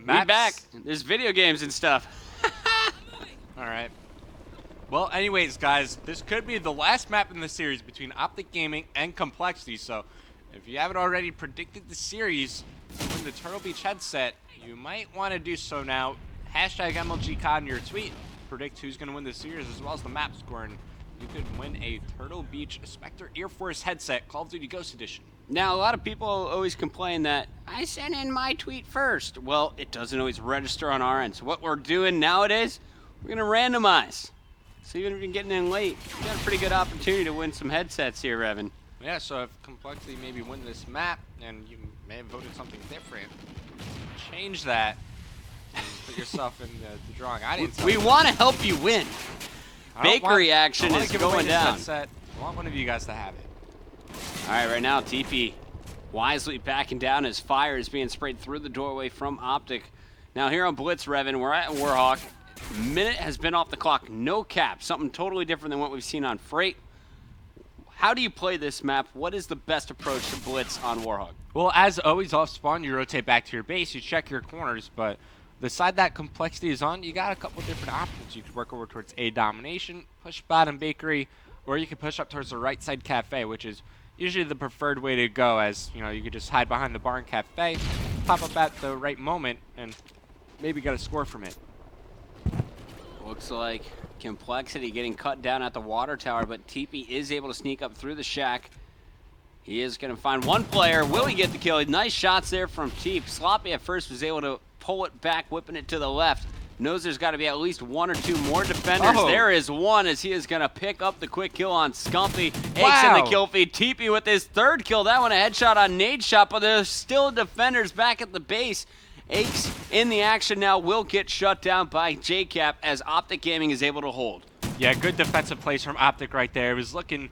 We back. There's video games and stuff. All right. Well, anyways, guys, this could be the last map in the series between OpTic Gaming and compLexity. So, if you haven't already predicted the series in the Turtle Beach headset, you might want to do so now. Hashtag MLGCOD in your tweet. Predict who's going to win the series as well as the map score, and you could win a Turtle Beach Spectre Air Force headset, Call of Duty Ghost Edition. Now, a lot of people always complain that I sent in my tweet first. Well, it doesn't always register on our end. So what we're doing nowadays, we're going to randomize. So even if you're getting in late, you got a pretty good opportunity to win some headsets here, Revan. Yeah, so if compLexity maybe win this map, and you may have voted something different, change that and put yourself in the drawing. I didn't. We want to help you win. Bakery action is going down. I want one of you guys to have it. All right, right now, TP wisely backing down as fire is being sprayed through the doorway from OpTic. Now here on Blitz, Revan, we're at Warhawk. Minute has been off the clock, no cap, something totally different than what we've seen on Freight. How do you play this map? What is the best approach to Blitz on Warhawk? Well, as always, off spawn, you rotate back to your base, you check your corners, but the side that compLexity is on, you got a couple different options. You could work over towards A domination, push bottom bakery, or you could push up towards the right side cafe, which is usually the preferred way to go, as you know, you could just hide behind the barn cafe, pop up at the right moment, and maybe get a score from it. Looks like compLexity getting cut down at the water tower, but TP is able to sneak up through the shack. He is going to find one player. Will he get the kill? Nice shots there from Teep. Sloppy at first was able to pull it back, whipping it to the left. Knows there's got to be at least one or two more defenders. Oh. There is one as he is going to pick up the quick kill on Scumpy. Wow. Aches in the kill feed. TP with his third kill. That one a headshot on Nade shot, but there's still defenders back at the base. Aches in the action now will get shut down by JCap as OpTic Gaming is able to hold. Yeah, good defensive plays from OpTic right there. It was looking,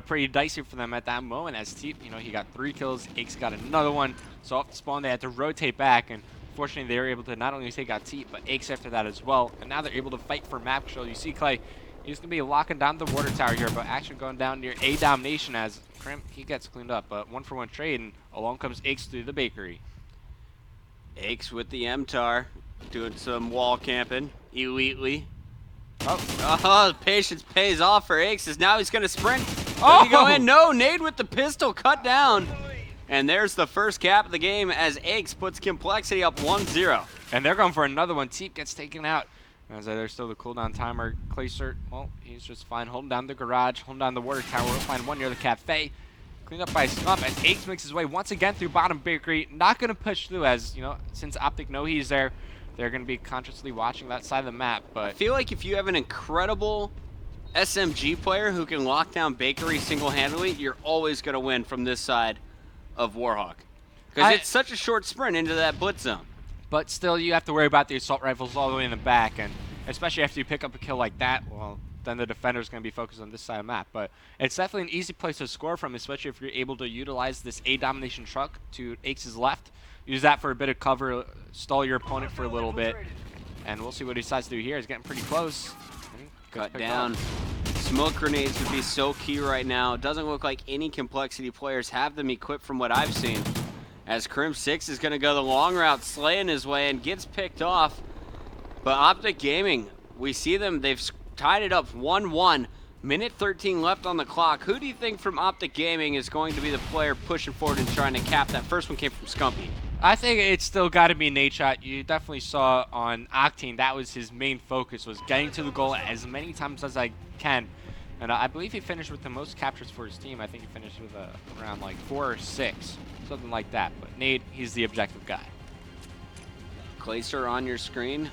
pretty dicey for them at that moment as Teep, he got 3 kills. Aches got another one. So off the spawn, they had to rotate back, and fortunately, they were able to not only take out Teep, but Aches after that as well. And now they're able to fight for map control. You see Clay, he's going to be locking down the water tower here, but action going down near A domination as Crim, he gets cleaned up. But 1-for-1 trade, and along comes Aches through the bakery. Aches with the MTAR, doing some wall camping, elitely. Oh, patience pays off for Aches as now he's going to sprint. Oh, he go in? No, Nade with the pistol cut down. And there's the first cap of the game as Aches puts compLexity up 1-0. And they're going for another one. Teep gets taken out. As there's still the cooldown timer. Claycert, well, he's just fine. Holding down the garage, holding down the water tower. We'll find one near the cafe. Cleaned up by Scump as Aches makes his way once again through bottom bakery. Not going to push through as, since OpTic know he's there, they're going to be consciously watching that side of the map. But I feel like if you have an incredible SMG player who can lock down bakery single-handedly, you're always going to win from this side of Warhawk. Because it's such a short sprint into that blitz zone. But still, you have to worry about the assault rifles all the way in the back, and especially after you pick up a kill like that, well, then the defender's going to be focused on this side of the map. But it's definitely an easy place to score from, especially if you're able to utilize this A domination truck to Aches' left. Use that for a bit of cover, stall your opponent for a little bit, and we'll see what he decides to do here. He's getting pretty close. Cut down. Smoke grenades would be so key right now. It doesn't look like any compLexity players have them equipped from what I've seen. As Crim 6 is going to go the long route, slaying his way and gets picked off. But OpTic Gaming, we see them, they've tied it up 1-1. Minute 13 left on the clock. Who do you think from OpTic Gaming is going to be the player pushing forward and trying to cap? That first one came from Scumpy. I think it's still got to be Nade shot. You definitely saw on Octane that was his main focus, was getting to the goal as many times as I can. And I believe he finished with the most captures for his team. I think he finished with around like 4 or 6, something like that. But Nade, he's the objective guy. Clayster on your screen,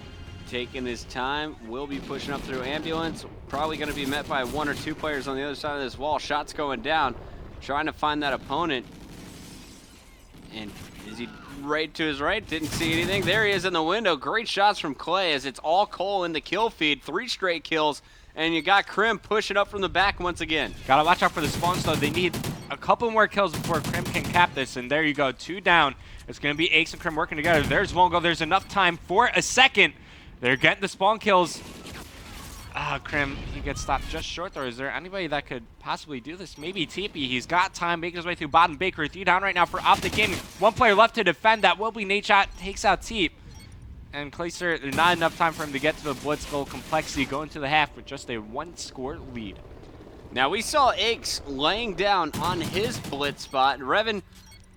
taking his time, will be pushing up through ambulance. Probably going to be met by 1 or 2 players on the other side of this wall. Shots going down, trying to find that opponent. And is he right to his right? Didn't see anything. There he is in the window. Great shots from Clay as it's all Cole in the kill feed. 3 straight kills. And you got Crim pushing up from the back once again. Gotta watch out for the spawns though. They need a couple more kills before Crim can cap this. And there you go, 2 down. It's gonna be Aches and Crim working together. There's one goal. There's enough time for a second. They're getting the spawn kills. Crim, he gets stopped just short there. Is there anybody that could possibly do this? Maybe TP. He's got time, making his way through bottom bakery. 3 down right now for OpTic Gaming. 1 player left to defend. That will be Nate Shot. Takes out Teep. And Clayster, there's not enough time for him to get to the blitz goal. compLexity going to the half with just a 1-score lead. Now we saw Aches laying down on his blitz spot. And Revan,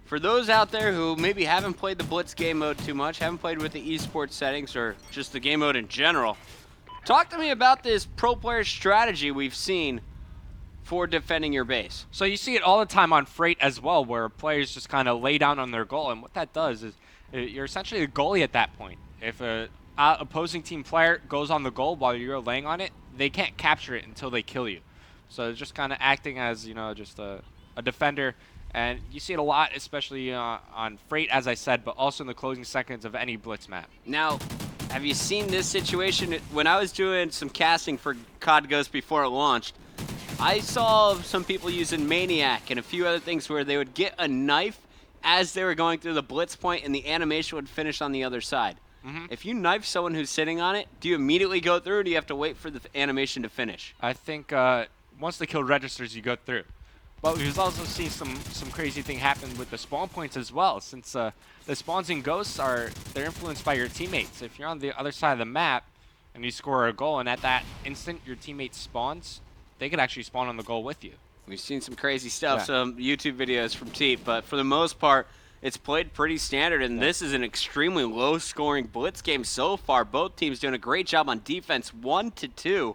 for those out there who maybe haven't played the blitz game mode too much, haven't played with the esports settings or just the game mode in general, talk to me about this pro player strategy we've seen for defending your base. So you see it all the time on Freight as well, where players just kind of lay down on their goal, and what that does is you're essentially a goalie at that point. If a opposing team player goes on the goal while you're laying on it, they can't capture it until they kill you. So it's just kind of acting as, you know, just a defender, and you see it a lot, especially on Freight, as I said, but also in the closing seconds of any blitz map. Now, have you seen this situation? When I was doing some casting for COD Ghost before it launched, I saw some people using Maniac and a few other things where they would get a knife as they were going through the blitz point and the animation would finish on the other side. If you knife someone who's sitting on it, do you immediately go through or do you have to wait for the animation to finish? I think once the kill registers, you go through. But we've also seen some crazy thing happen with the spawn points as well, since the spawns in Ghosts they're influenced by your teammates. If you're on the other side of the map and you score a goal and at that instant your teammate spawns, they could actually spawn on the goal with you. We've seen some crazy stuff, some YouTube videos from Teep, but for the most part, it's played pretty standard, and this is an extremely low-scoring blitz game so far. Both teams doing a great job on defense, 1-2,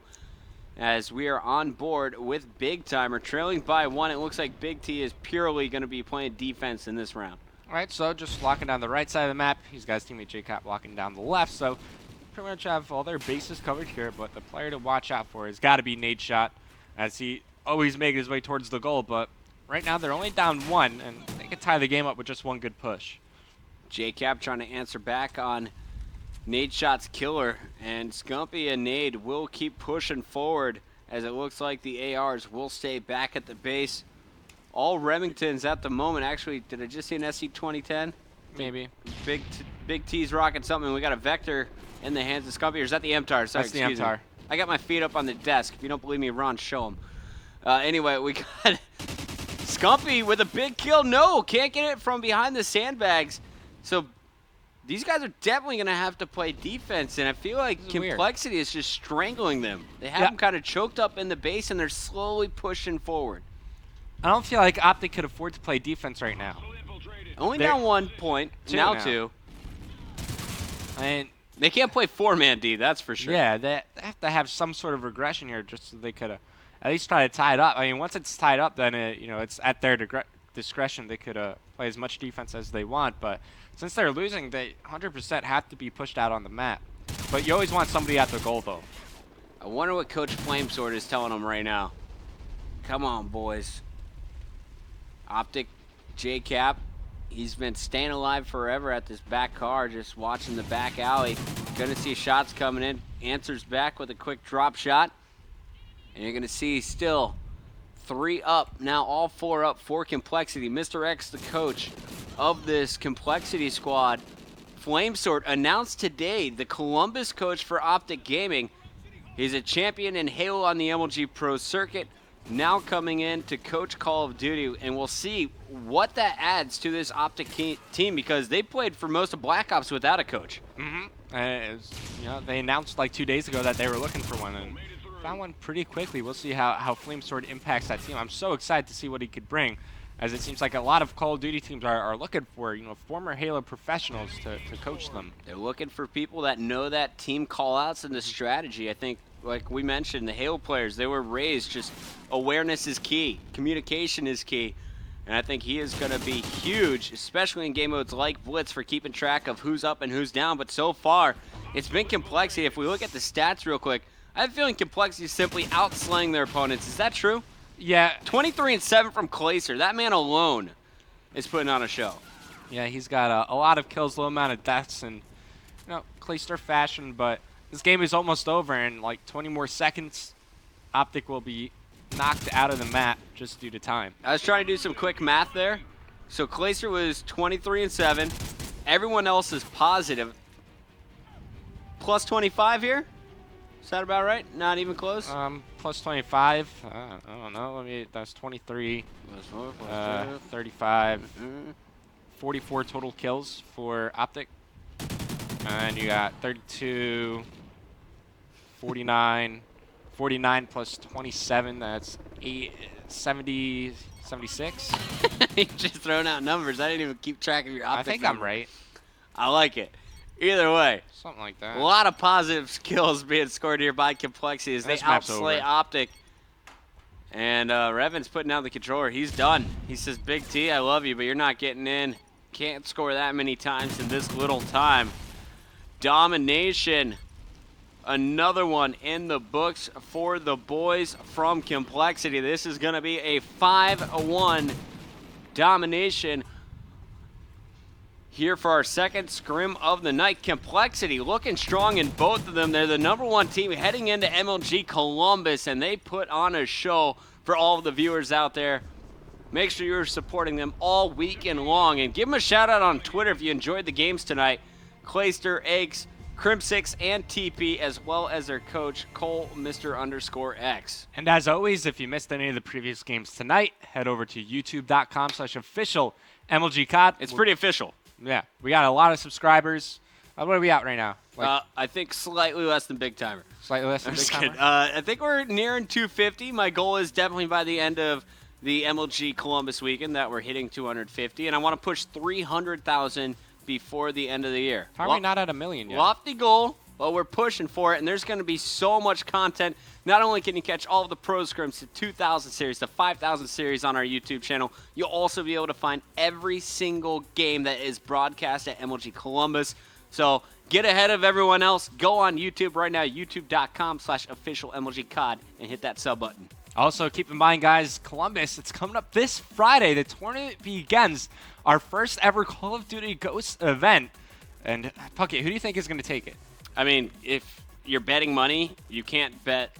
as we are on board with Big Timer. Trailing by 1, it looks like Big T is purely going to be playing defense in this round. All right, so just locking down the right side of the map. He's got his teammate JCap locking down the left, so pretty much have all their bases covered here, but the player to watch out for has got to be Nadeshot, as he always makes his way towards the goal, but right now they're only down 1, and they could tie the game up with just one good push. JCap trying to answer back on Nadeshot's killer, and Scumpy and Nade will keep pushing forward as it looks like the ARs will stay back at the base. All Remingtons at the moment. Actually, did I just see an SC 2010? Maybe. Big T's rocking something. We got a Vector in the hands of Scumpy, or is that the MTAR? Sorry, that's the MTAR. I got my feet up on the desk. If you don't believe me, Ron, show them. Anyway, we got Scumpy with a big kill. No, can't get it from behind the sandbags. So these guys are definitely going to have to play defense, and I feel like compLexity is just strangling them. They have them kind of choked up in the base, and they're slowly pushing forward. I don't feel like OpTic could afford to play defense right now. Only down 1 point, now 2. And they can't play 4-man D, that's for sure. Yeah, they have to have some sort of regression here just so they could at least try to tie it up. I mean, once it's tied up, then it's at their discretion. They could play as much defense as they want, but since they're losing, they 100% have to be pushed out on the map. But you always want somebody at the goal, though. I wonder what Coach Flamesword is telling them right now. Come on, boys. OpTic, JCap, he's been staying alive forever at this back car, just watching the back alley. Gonna see shots coming in. Answers back with a quick drop shot. And you're gonna see still 3 up, now all 4 up for compLexity. Mr. X, the coach of this compLexity squad. Flamesword announced today, the Columbus coach for OpTic Gaming. He's a champion in Halo on the MLG Pro circuit, now coming in to coach Call of Duty, and we'll see what that adds to this OpTic team, because they played for most of Black Ops without a coach. They announced like 2 days ago that they were looking for one, and found one pretty quickly. We'll see how Flamesword impacts that team. I'm so excited to see what he could bring, as it seems like a lot of Call of Duty teams are looking for former Halo professionals to coach them. They're looking for people that know that team call-outs and the strategy. I think, like we mentioned, the Halo players, they were raised just awareness is key, communication is key, and I think he is going to be huge, especially in game modes like Blitz, for keeping track of who's up and who's down. But so far, it's been compLexity. If we look at the stats real quick, I have a feeling compLexity is simply outslaying their opponents. Is that true? Yeah. 23-7 from Clayster. That man alone is putting on a show. Yeah, he's got a lot of kills, low amount of deaths, and Clayster fashion, but this game is almost over. In like 20 more seconds, OpTic will be knocked out of the map just due to time. I was trying to do some quick math there. So Clayster was 23-7. Everyone else is positive. Plus 25 here? Is that about right? Not even close? Plus 25. I don't know. That's 23. Plus 4, plus 35. 44 total kills for OpTic. And then you got 32, 49, 49 plus 27, that's 70, 76. You're just throwing out numbers. I didn't even keep track of your OpTic. I think I'm right. I like it. Either way, Something like that. a lot of positive skills being scored here by compLexity as they outslay OpTic. And Revan's putting down the controller. He's done. He says, Big T, I love you, but you're not getting in. Can't score that many times in this little time. Domination. Another one in the books for the boys from compLexity. This is going to be a 5-1 domination here for our second scrim of the night. compLexity looking strong in both of them. They're the #1 team heading into MLG Columbus, and they put on a show for all of the viewers out there. Make sure you're supporting them all weekend long, and give them a shout out on Twitter if you enjoyed the games tonight. Clayster, Eggs, Crim6, and TP, as well as their coach, Cole, Mr_X. And as always, if you missed any of the previous games tonight, head over to youtube.com/official MLG COD. It's pretty official. Yeah, we got a lot of subscribers. What are we at right now? Like I think slightly less than Big Timer. slightly less than I'm Big just Timer? kidding. I think we're nearing 250. My goal is definitely by the end of the MLG Columbus weekend that we're hitting 250, and I want to push 300,000 before the end of the year. How are we not at 1 million yet? Lofty goal, but we're pushing for it, and there's going to be so much content. Not only can you catch all of the ProScrims, the 2,000 series, the 5,000 series on our YouTube channel, you'll also be able to find every single game that is broadcast at MLG Columbus. So get ahead of everyone else. Go on YouTube right now, youtube.com/official MLG COD, and hit that sub button. Also, keep in mind, guys, Columbus, it's coming up this Friday. The tournament begins. Our first ever Call of Duty Ghosts event. And, Puckett, who do you think is going to take it? I mean, if you're betting money, you can't bet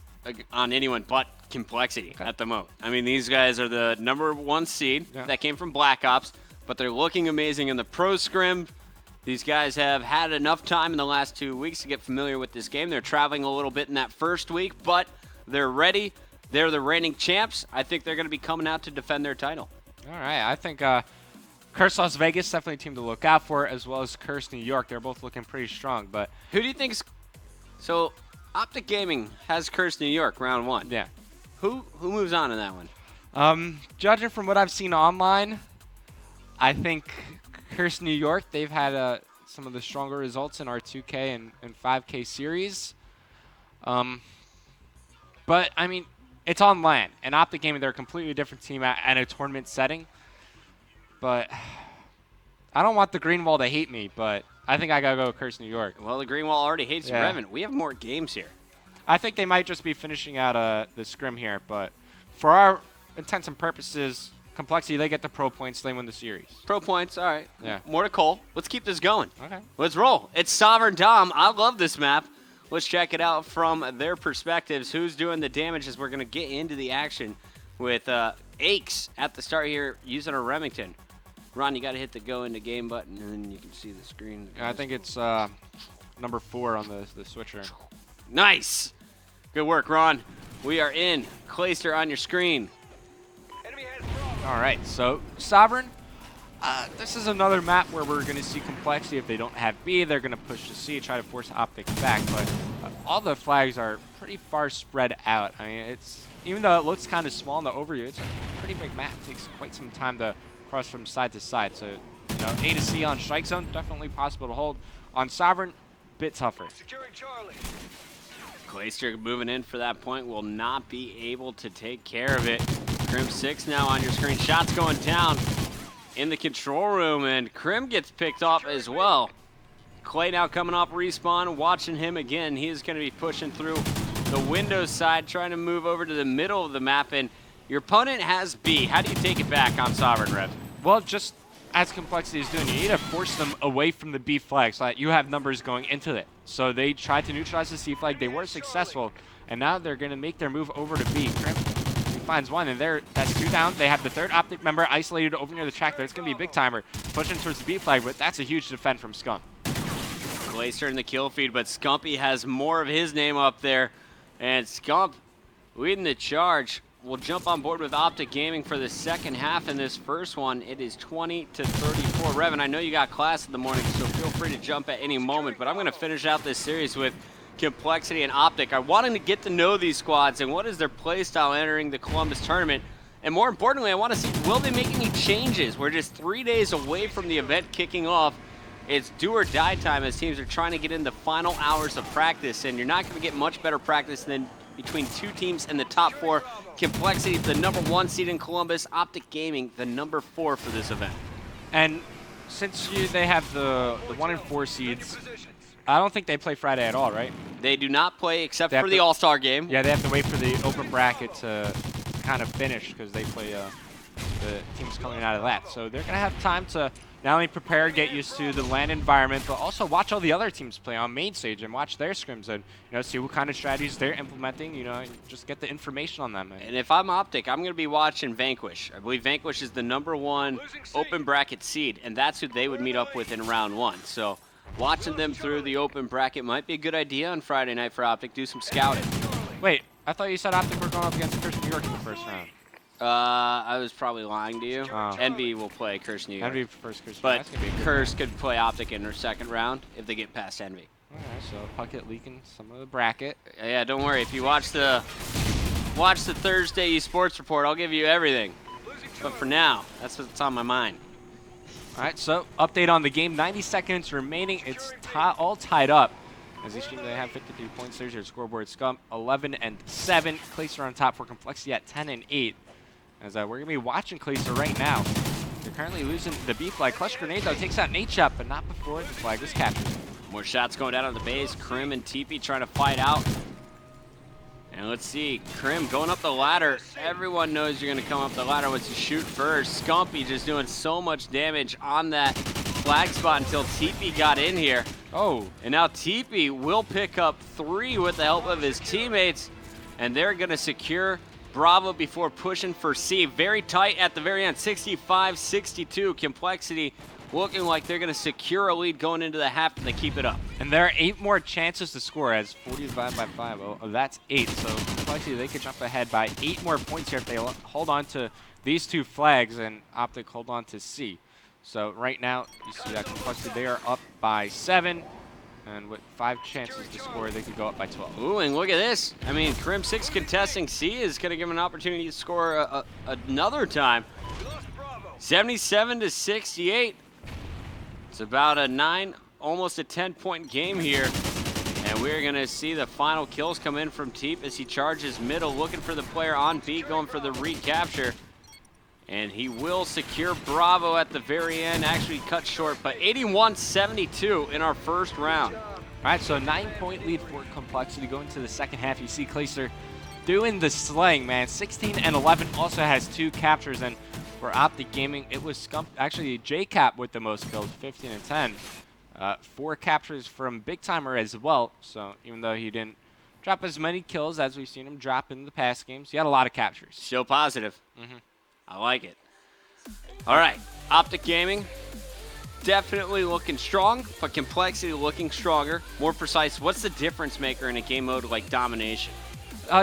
on anyone but compLexity at the moment. I mean, these guys are the #1 seed that came from Black Ops, but they're looking amazing in the Pro Scrim. These guys have had enough time in the last 2 weeks to get familiar with this game. They're traveling a little bit in that first week, but they're ready. They're the reigning champs. I think they're going to be coming out to defend their title. All right, I think Curse Las Vegas, definitely a team to look out for, as well as Curse New York. They're both looking pretty strong. But who do you think is... So, OpTic Gaming has Curse New York round 1. Yeah. Who moves on in that one? Judging from what I've seen online, I think Curse New York, they've had some of the stronger results in our 2K and 5K series. But, I mean, it's on LAN. And OpTic Gaming, they're a completely different team at a tournament setting. But I don't want the Green Wall to hate me, but I think I got to go with Curse New York. Well, the Green Wall already hates you, Revan. We have more games here. I think they might just be finishing out the scrim here, but for our intents and purposes, compLexity, they get the pro points, they win the series. Pro points, all right. Yeah. More to Cole. Let's keep this going. Okay. Let's roll. It's Sovereign Dom. I love this map. Let's check it out from their perspectives. Who's doing the damage as we're going to get into the action with Aches at the start here using a Remington. Ron, you got to hit the go into game button, and then you can see the screen. Yeah, I think it's number 4 on the switcher. Nice. Good work, Ron. We are in. Clayster on your screen. All right, so Sovereign, this is another map where we're going to see compLexity. If they don't have B, they're going to push to C, try to force OpTic back. But all the flags are pretty far spread out. I mean, it's even though it looks kind of small in the overview, it's a pretty big map. It takes quite some time to cross from side to side. So, you know, A to C on Strike Zone, definitely possible to hold. On Sovereign, bit tougher. Securing Charlie. Clayster moving in for that point will not be able to take care of it. Crim6 now on your screen. Shots going down in the control room, and Crim gets picked off as well. Clay now coming off respawn, watching him again. He is going to be pushing through the Windows side, trying to move over to the middle of the map, and your opponent has B. How do you take it back on Sovereign, Rev? Well, just as compLexity is doing, you need to force them away from the B flag so that you have numbers going into it. So they tried to neutralize the C flag. They were successful, and now they're going to make their move over to B. Crim finds one, and that's 2 down. They have the 3rd OpTic member isolated over near the track. It's going to be a big timer pushing towards the B flag, but that's a huge defend from Scump. Clayster in the kill feed, but Scumpy has more of his name up there, and Scump leading the charge. we'll jump on board with OpTic Gaming for the second half in this first one. It is 20-34. Revan, I know you got class in the morning, so feel free to jump at any moment, but I'm going to finish out this series with compLexity and OpTic. I wanted to get to know these squads and what is their play style entering the Columbus tournament. And more importantly, I want to see, will they make any changes? We're just 3 days away from the event kicking off. It's do or die time as teams are trying to get in the final hours of practice, and you're not going to get much better practice than between two teams in the top 4. compLexity, the #1 seed in Columbus, OpTic Gaming, the #4 for this event. And since they have the 1 and 4 seeds, I don't think they play Friday at all, right? They do not play except for the All-Star game. Yeah, they have to wait for the open bracket to kind of finish because they play the teams coming out of that. So they're going to have time to not only prepare, get used to the LAN environment, but also watch all the other teams play on main stage and watch their scrims and see what kind of strategies they're implementing. And just get the information on them. And if I'm OpTic, I'm going to be watching Vanquish. I believe Vanquish is the #1 open bracket seed, and that's who they would meet up with in round 1. So watching them through the open bracket might be a good idea on Friday night for OpTic. Do some scouting. Wait, I thought you said OpTic were going up against Curse New York in the first round. I was probably lying to you. Oh. Envy will play Curse New York. Envy first, Curse. But Curse could play OpTic in their second round if they get past Envy. All right, so Puckett leaking some of the bracket. Yeah, don't worry. If you watch the Thursday eSports report, I'll give you everything. But for now, that's what's on my mind. All right, so update on the game. 90 seconds remaining. It's all tied up. As these teams, they have 53 points. There's your scoreboard. Scum 11 and 7. Clayster on top for compLexity at 10 and 8. As we're going to be watching Clayster right now. They're currently losing the B flag. Clutch Grenade, though, takes out Nate shot, but not before the flag was captured. More shots going down on the base. Krim and TP trying to fight out. And let's see, Krim going up the ladder. Everyone knows you're going to come up the ladder once you shoot first. Scumpy just doing so much damage on that flag spot until TP got in here. Oh. And now TP will pick up 3 with the help of his teammates. And they're going to secure Bravo before pushing for C. Very tight at the very end, 65-62. compLexity looking like they're going to secure a lead going into the half, and they keep it up. And there are 8 more chances to score as 45 by 5. Oh, that's 8. So compLexity, they could jump ahead by 8 more points here if they hold on to these 2 flags, and OpTic hold on to C. So right now, you see that compLexity, they are up by 7. And with 5 chances to score, they could go up by 12. Ooh, and look at this. I mean, Krim 6 contesting C is going to give him an opportunity to score another time. 77-68. It's about a 9, almost a 10-point game here. And we're going to see the final kills come in from Teep as he charges middle, looking for the player on B, going for the recapture. And he will secure Bravo at the very end. Actually cut short, but 81-72 in our first round. All right, so 9-point lead for compLexity going to the second half. You see Clayster doing the slaying, man. 16 and 11 also has 2 captures. And for OpTic Gaming, it was actually JCap with the most kills, 15 and 10. 4 captures from Big Timer as well. So even though he didn't drop as many kills as we've seen him drop in the past games, he had a lot of captures. Still positive. Mm-hmm. I like it. All right, OpTic Gaming, definitely looking strong, but compLexity looking stronger, more precise. What's the difference maker in a game mode like Domination?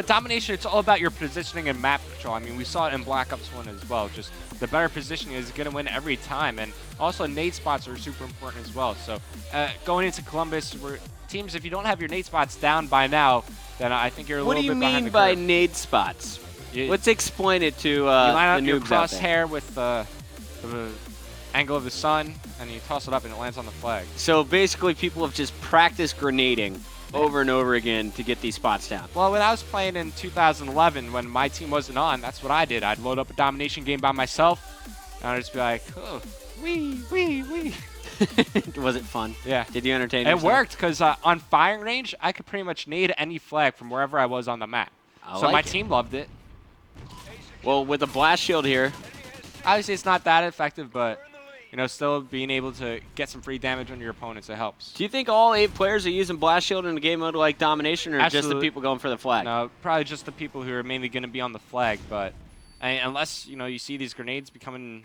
Domination, it's all about your positioning and map control. I mean, we saw it in Black Ops 1 as well. Just the better positioning is going to win every time. And also, nade spots are super important as well. So going into Columbus, where teams, if you don't have your nade spots down by now, then I think you're a little bit behind the curve. What do you mean by nade spots? Let's explain it to you line up the your noobs out there. crosshair with the angle of the sun, and you toss it up, and it lands on the flag. So basically, people have just practiced grenading over and over again to get these spots down. Well, when I was playing in 2011, when my team wasn't on, that's what I did. I'd load up a Domination game by myself, and I'd just be like, oh, wee. Was it fun? Yeah. Did you entertain It yourself? worked, because on firing range, I could pretty much nade any flag from wherever I was on the map. So like my it. team loved it. Well, with the blast shield here, Obviously, it's not that effective, but still being able to get some free damage on your opponents, it helps. do you think all 8 players are using blast shield in a game mode like Domination, or just the Absolutely. people going for the flag? No, probably just the people who are mainly going to be on the flag, but unless you see these grenades becoming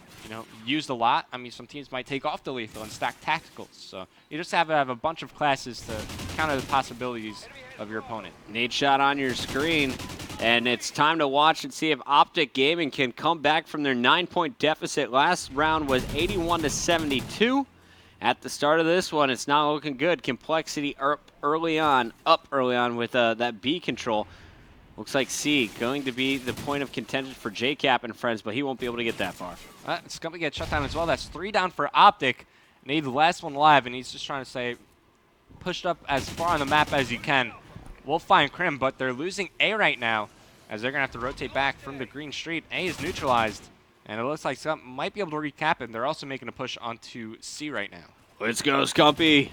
used a lot. I mean, some teams might take off the lethal and stack tacticals. So you just have to have a bunch of classes to counter the possibilities of your opponent. Nade shot on your screen. And it's time to watch and see if OpTic Gaming can come back from their 9-point deficit. Last round was 81-72. At the start of this one, it's not looking good. compLexity up early on with that B control. Looks like C going to be the point of contention for JCap and friends, but he won't be able to get that far. It's going to get shut down as well. That's 3 down for OpTic. Need the last one live, and he's just trying to say, pushed up as far on the map as you can. We'll find Crim, but they're losing A right now, as they're going to have to rotate back from the green street. A is neutralized, and it looks like Scump might be able to recap it. They're also making a push onto C right now. Let's go, Scumpy.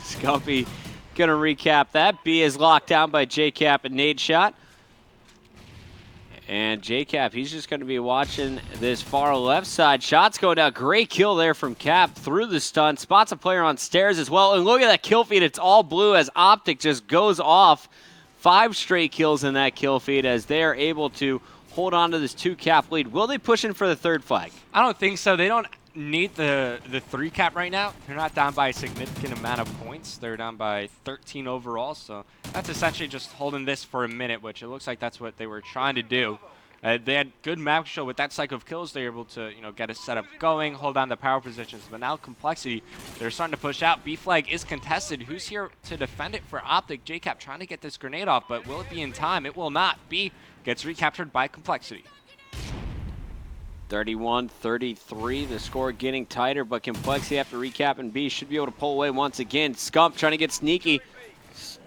Scumpy going to recap that. B is locked down by JCap and nade shot. And JCap, he's just going to be watching this far left side. Shots going down. Great kill there from Cap through the stun. Spots a player on stairs as well. And look at that kill feed. It's all blue as OpTic just goes off. 5 straight kills in that kill feed as they are able to hold on to this 2-cap lead. Will they push in for the 3rd flag? I don't think so. They don't need the 3-cap right now. They're not down by a significant amount of points. They're down by 13 overall, so that's essentially just holding this for a minute, which it looks like that's what they were trying to do. They had good map control with that cycle of kills. They were able to, get a setup going, hold on to power positions. But now compLexity, they're starting to push out. B flag is contested. Who's here to defend it for OpTic? JCap trying to get this grenade off, but will it be in time? It will not. B gets recaptured by compLexity. 31-33, the score getting tighter, but compLexity after recap and B should be able to pull away once again. Scump trying to get sneaky.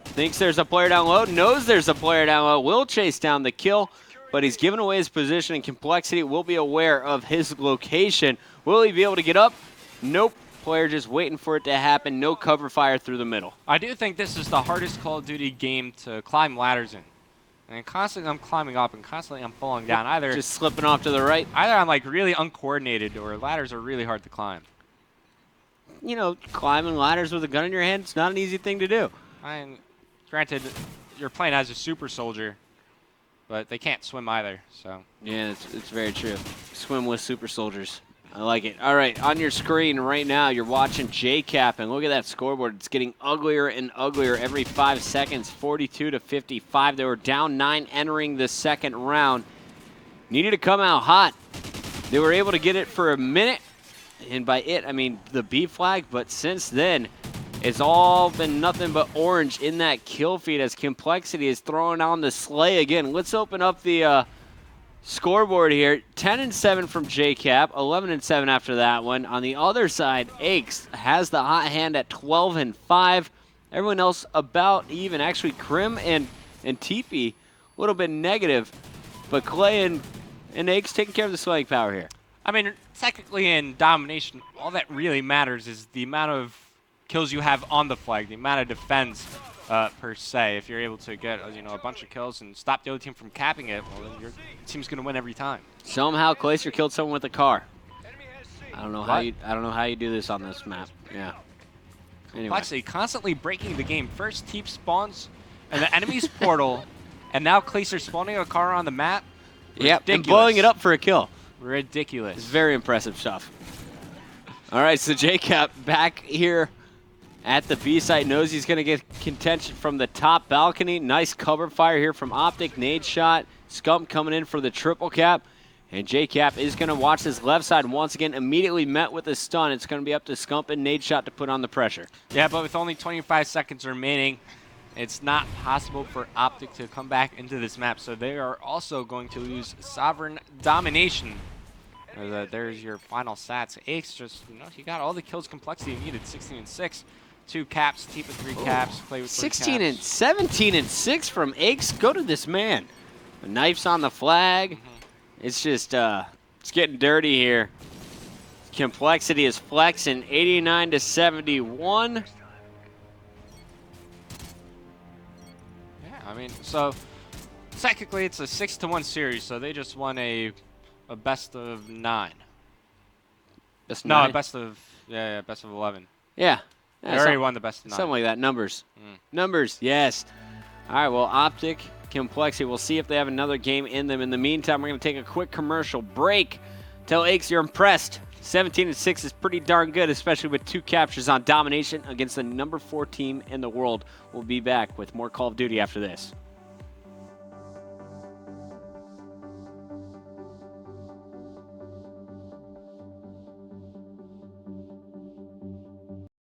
Thinks there's a player down low, knows there's a player down low, will chase down the kill, but he's given away his position, and compLexity will be aware of his location. Will he be able to get up? Nope. Player just waiting for it to happen. No cover fire through the middle. I do think this is the hardest Call of Duty game to climb ladders in. And constantly I'm climbing up and constantly I'm falling down. Either just slipping off to the right. Either I'm like really uncoordinated or ladders are really hard to climb. Climbing ladders with a gun in your hand, it's not an easy thing to do. Granted, you're playing as a super soldier, but they can't swim either, so. Yeah, it's very true. Swim with super soldiers. I like it. All right, on your screen right now, you're watching JCap, and look at that scoreboard. It's getting uglier and uglier every 5 seconds, 42-55. They were down 9 entering the 2nd round. Needed to come out hot. They were able to get it for a minute, and by it, I mean the B flag, but since then, it's all been nothing but orange in that kill feed as compLexity is throwing on the sleigh again. Let's open up the scoreboard here. 10-7 from JCap, 11-7 after that one. On the other side, Aches has the hot hand at 12-5. Everyone else about even. Actually, Crim and TP a little bit negative, but Clay and Aches taking care of the slaying power here. I mean, technically in domination, all that really matters is the amount of kills you have on the flag, the amount of defense per se. If you're able to get a bunch of kills and stop the other team from capping it, well, then your team's going to win every time. Somehow Glacier killed someone with a car. I don't know how you do this on this map. Yeah. Anyway. compLexity constantly breaking the game. First, Teep spawns in the enemy's portal, and now Glacier spawning a car on the map. Yep, and blowing it up for a kill. Ridiculous. It's very impressive stuff. All right, so JCap back here at the B site, knows he's going to get contention from the top balcony. Nice cover fire here from OpTic. Nade shot. Scump coming in for the triple cap. And JCap is going to watch this left side once again. Immediately met with a stun. It's going to be up to Scump and nade shot to put on the pressure. Yeah, but with only 25 seconds remaining, it's not possible for OpTic to come back into this map. So they are also going to lose Sovereign Domination. There's your final stats. Aches just, he got all the kills compLexity needed. 16-6. 2 caps, Teep with 3 caps, Play with 16 and 17 and 6 from Aches. Go to this man. The knife's on the flag. It's just, it's getting dirty here. compLexity is flexing 89-71. Yeah, I mean, so technically it's a 6-1 series, so they just won a best of 9. Best no, 9? A best of 11. Yeah. They already won the best of 9. Something like that. Numbers. Numbers, yes. All right, well, OpTic, compLexity, we'll see if they have another game in them. In the meantime, we're going to take a quick commercial break. Tell Aches you're impressed. 17-6 is pretty darn good, especially with 2 captures on domination against the number 4 team in the world. We'll be back with more Call of Duty after this.